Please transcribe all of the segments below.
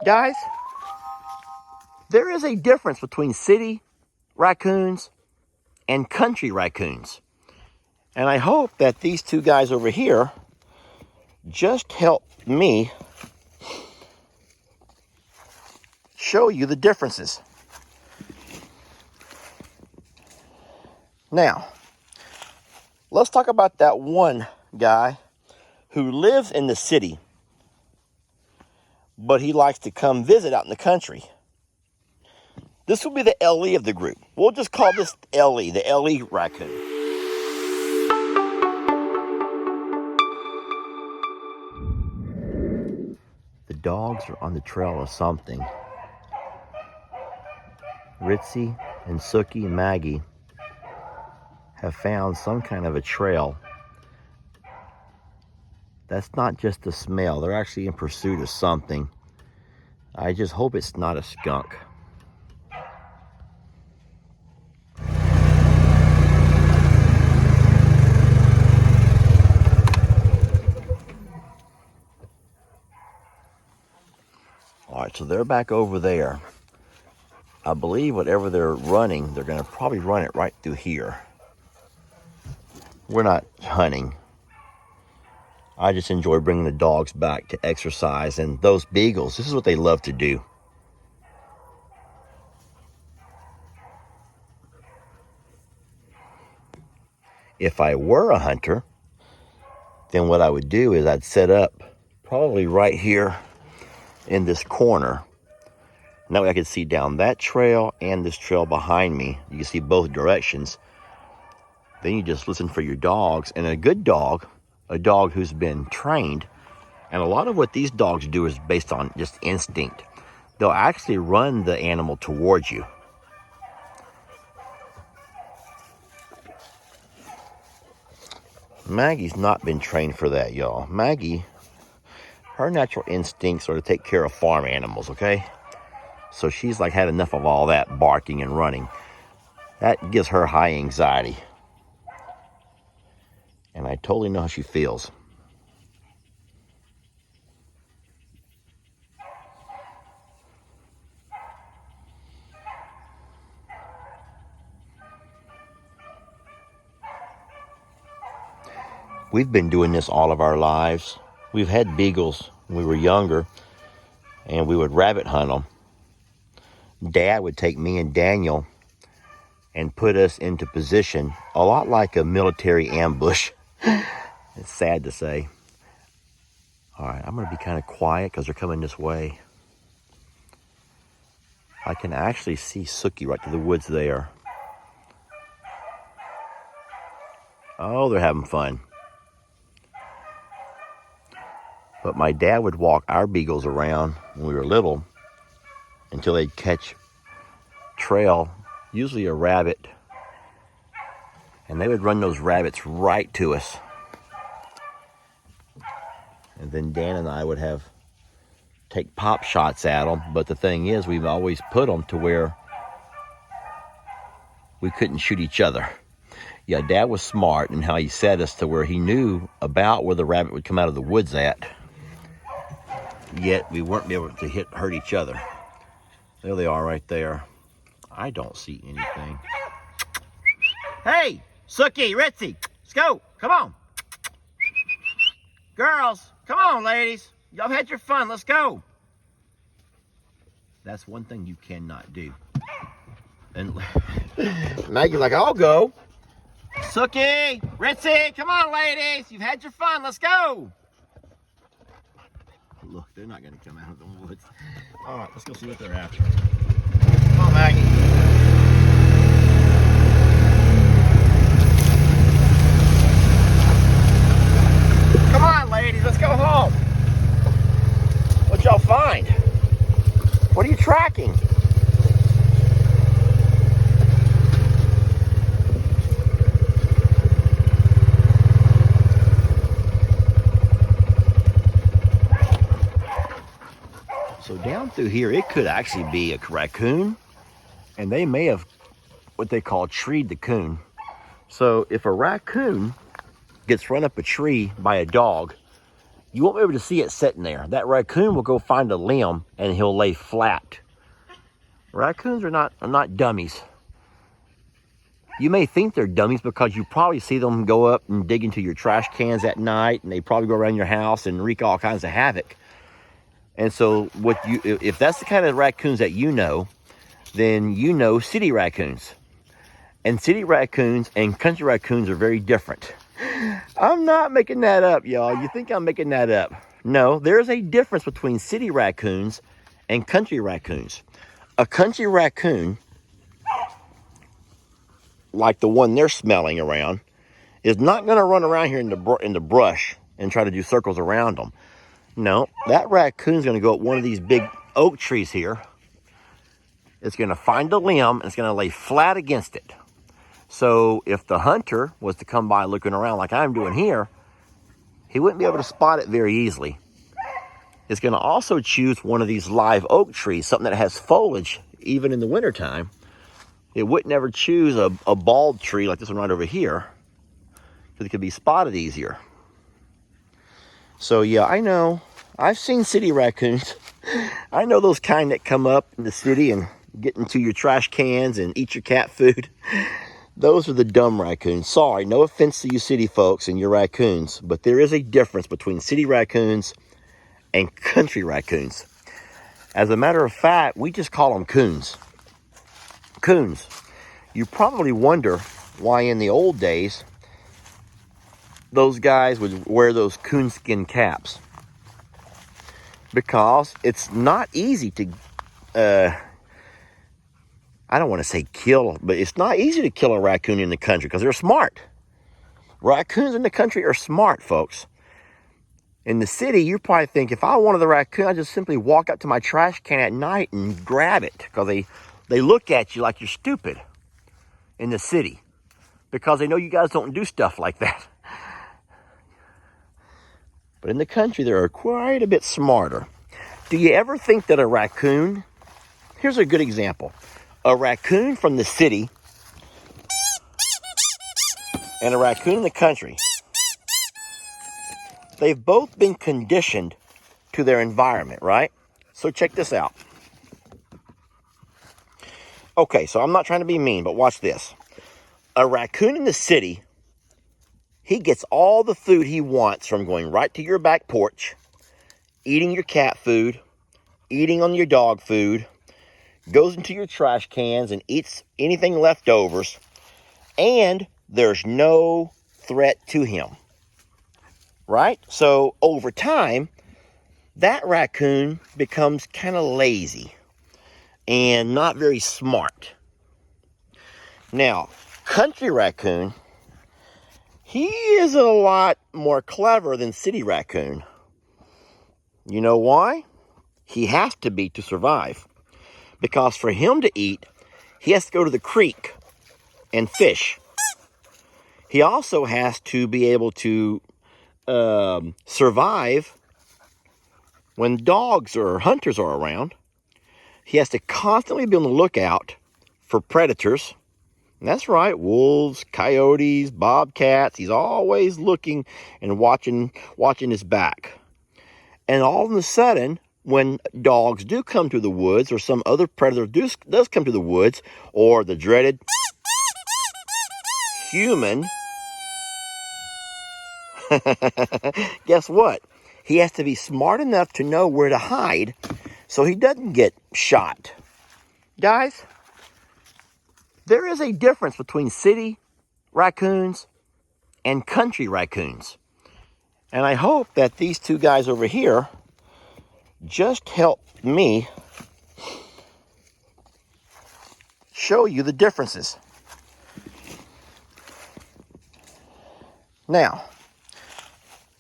Guys, there is a difference between city raccoons and country raccoons. And I hope that these two guys over here just help me show you the differences. Now, let's talk about that one guy who lives in the city, but he likes to come visit out in the country. This will be the LE of the group. We'll just call this LE, the LE raccoon. The dogs are on the trail of something. Ritzy and Sookie and Maggie have found some kind of a trail. That's not just a smell. They're actually in pursuit of something. I just hope it's not a skunk. All right, so they're back over there. I believe whatever they're running, they're gonna probably run it right through here. We're not hunting. I just enjoy bringing the dogs back to exercise, and those beagles, this is what they love to do. If I were a hunter, then what I would do is I'd set up probably right here in this corner. And that way I could see down that trail and this trail behind me. You can see both directions. Then you just listen for your dogs. And a good dog, a dog who's been trained, and a lot of what these dogs do is based on just instinct. They'll actually run the animal towards you. Maggie's not been trained for that, y'all. Maggie, her natural instincts are to take care of farm animals, okay? So she's like had enough of all that barking and running. That gives her high anxiety. And I totally know how she feels. We've been doing this all of our lives. We've had beagles when we were younger, and we would rabbit hunt them. Dad would take me and Daniel and put us into position, a lot like a military ambush. It's sad to say. All right, I'm gonna be kind of quiet because they're coming this way. I can actually see Sookie right to the woods there. Oh, they're having fun. But my dad would walk our beagles around when we were little until they'd catch trail, usually a rabbit, and they would run those rabbits right to us. And then Dan and I would take pop shots at them, but the thing is, we've always put them to where we couldn't shoot each other. Yeah, Dad was smart in how he set us to where he knew about where the rabbit would come out of the woods at, yet we weren't able to hurt each other. There they are right there. I don't see anything. Hey, Sookie, Ritzy, let's go. Come on. Girls, come on, ladies. Y'all had your fun. Let's go. That's one thing you cannot do. And Maggie's like, I'll go. Sookie, Ritzy, come on, ladies. You've had your fun. Let's go. Look, they're not going to come out of the woods. All right, let's go see what they're after. Come on, Maggie. Come on, ladies, let's go home. What y'all find? What are you tracking? So down through here, it could actually be a raccoon, and they may have what they call treed the coon. So if a raccoon gets run up a tree by a dog, you won't be able to see it sitting there. That raccoon will go find a limb and he'll lay flat. Raccoons are not dummies. You may think they're dummies because you probably see them go up and dig into your trash cans at night, and they probably go around your house and wreak all kinds of havoc. And so if that's the kind of raccoons that you know, then you know city raccoons. And city raccoons and country raccoons are very different. I'm not making that up, y'all. You think I'm making that up. No, there's a difference between city raccoons and country raccoons. A country raccoon, like the one they're smelling around, is not going to run around here in the brush and try to do circles around them. No, that raccoon's going to go up one of these big oak trees here. It's going to find a limb and it's going to lay flat against it. So if the hunter was to come by looking around like I'm doing here, he wouldn't be able to spot it very easily. It's going to also choose one of these live oak trees, something that has foliage even in the wintertime. It wouldn't ever choose a bald tree like this one right over here, because it could be spotted easier. So yeah, I know. I've seen city raccoons. I know those kind that come up in the city and get into your trash cans and eat your cat food. Those are the dumb raccoons. Sorry, no offense to you city folks and your raccoons, but there is a difference between city raccoons and country raccoons. As a matter of fact, we just call them coons. Coons. You probably wonder why in the old days those guys would wear those coonskin caps. Because it's not easy to, I don't want to say kill, but it's not easy to kill a raccoon in the country because they're smart. Raccoons in the country are smart, folks. In the city, you probably think, if I wanted the raccoon, I'd just simply walk up to my trash can at night and grab it, because they look at you like you're stupid in the city, because they know you guys don't do stuff like that. But in the country, they're quite a bit smarter. Do you ever think that a raccoon, here's a good example, a raccoon from the city and a raccoon in the country, they've both been conditioned to their environment, right? So check this out. Okay, so I'm not trying to be mean, but watch this. A raccoon in the city, he gets all the food he wants from going right to your back porch, eating your cat food, eating on your dog food, goes into your trash cans and eats anything leftovers, and there's no threat to him. Right? So over time, that raccoon becomes kind of lazy and not very smart. Now, country raccoon, he is a lot more clever than city raccoon. You know why? He has to be to survive. Because for him to eat, he has to go to the creek and fish. He also has to be able to survive when dogs or hunters are around. He has to constantly be on the lookout for predators. And that's right, wolves, coyotes, bobcats. He's always looking and watching his back. And all of a sudden, when dogs do come to the woods, or some other predator does come to the woods, or the dreaded human, guess what? He has to be smart enough to know where to hide so he doesn't get shot. Guys, there is a difference between city raccoons and country raccoons. And I hope that these two guys over here just helped me show you the differences. Now,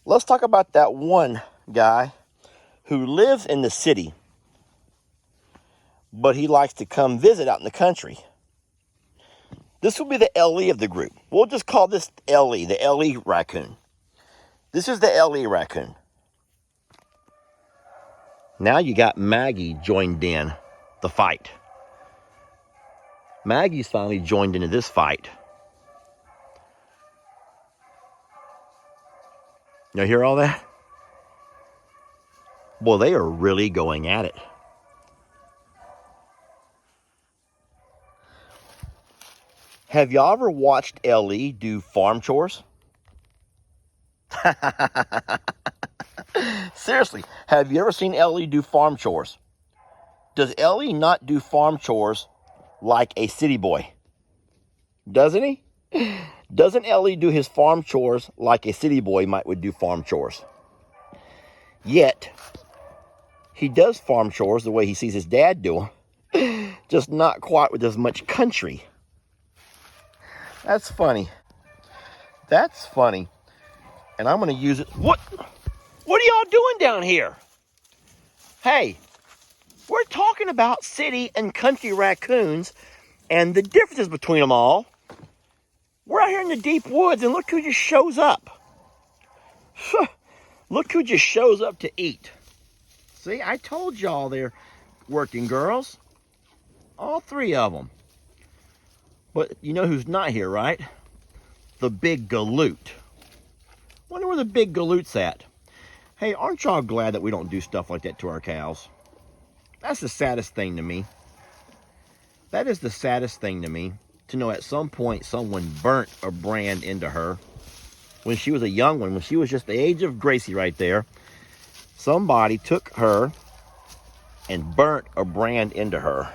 let's talk about that one guy who lives in the city, but he likes to come visit out in the country. This will be the LE of the group. We'll just call this LE, the LE raccoon. This is the LE raccoon. Now you got Maggie joined in the fight. Maggie's finally joined into this fight. You hear all that? Boy, they are really going at it. Have y'all ever watched Ellie do farm chores? Seriously, have you ever seen Ellie do farm chores? Does Ellie not do farm chores like a city boy? Doesn't he? Doesn't Ellie do his farm chores like a city boy would do farm chores? Yet, he does farm chores the way he sees his dad do them, just not quite with as much country. That's funny. That's funny. And I'm going to use it. What are y'all doing down here? Hey, we're talking about city and country raccoons and the differences between them all. We're out here in the deep woods, and look who just shows up. Look who just shows up to eat. See, I told y'all they're working girls. All three of them. But you know who's not here, right? The big galoot. Wonder where the big galoot's at. Hey, aren't y'all glad that we don't do stuff like that to our cows? That's the saddest thing to me. That is the saddest thing to me, to know at some point someone burnt a brand into her. When she was a young one, when she was just the age of Gracie right there, somebody took her and burnt a brand into her.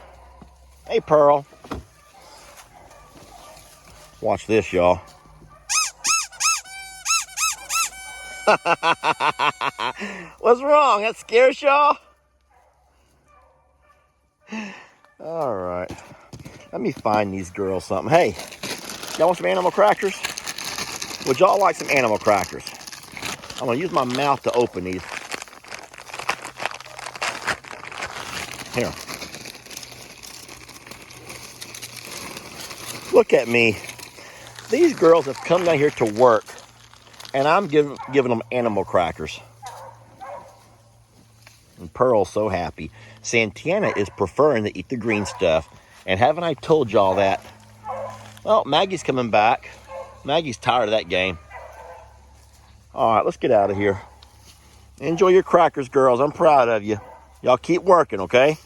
Hey, Pearl. Watch this, y'all. What's wrong? That scares y'all? All right. Let me find these girls something. Hey, y'all want some animal crackers? Would y'all like some animal crackers? I'm going to use my mouth to open these. Here. Look at me. These girls have come down here to work, and I'm giving them animal crackers. And Pearl's so happy. Santana is preferring to eat the green stuff. And haven't I told y'all that? Well, Maggie's coming back. Maggie's tired of that game. All right, let's get out of here. Enjoy your crackers, girls. I'm proud of you. Y'all keep working, okay?